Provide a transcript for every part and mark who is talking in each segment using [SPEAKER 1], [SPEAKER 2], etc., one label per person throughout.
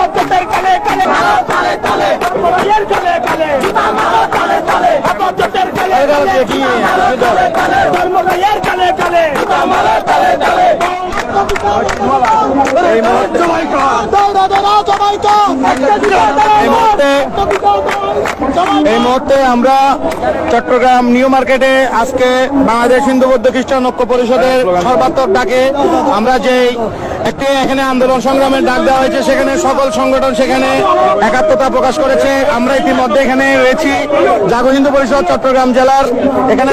[SPEAKER 1] আপাততের কালে কালে তালে তালে এর কালে কালে তালে তালে আপাততের কালে কালে কি ধর্মের কালে কালে তালে তালে এই মুহূর্তে আমরা চট্টগ্রাম নিউ মার্কেটে আজকে বাংলাদেশ হিন্দু বৌদ্ধ খ্রিস্টান ঐক্য পরিষদের সর্বাত্মক ডাকে আমরা যে একটি এখানে আন্দোলন সংগ্রামের ডাক দেওয়া হয়েছে, সেখানে সকল সংগঠন সেখানে একাত্মতা প্রকাশ করেছে। আমরা ইতিমধ্যে এখানে রয়েছি জাগো হিন্দু পরিষদ চট্টগ্রাম জেলার। এখানে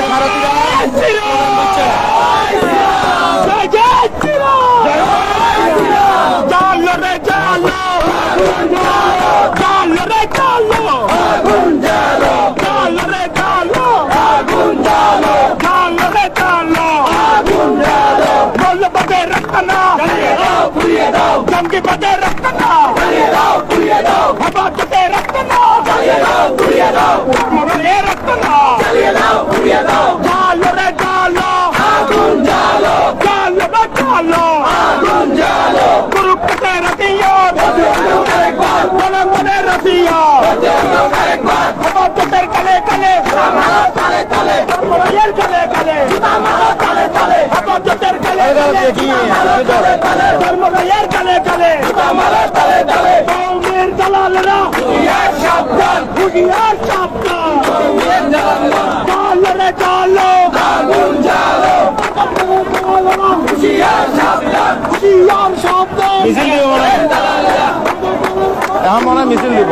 [SPEAKER 1] জঙ্গি পদে রক্তনা আপাততে রক্তনা মরলে রক্তনা জালো রে জালো আগুন জালো জালো রে জালো আগুন জালো কুরুক্ষেত্রে রসিয়া মনে মনে রসিয়া আপাততের কালে কালে তালে তালে এর কালে কালে তালে তালে আপাততের কালে কালে ধর্মের কালে কালে তালে তালে কওমের দালালরা হুঁশিয়ার সাবধান হুঁশিয়ার সাবধান জালো রে জালো আগুন জালো হুঁশিয়ার সাবধান হুঁশিয়ার সাবধান মিছিল দিব এখন মনে মিছিল দিব।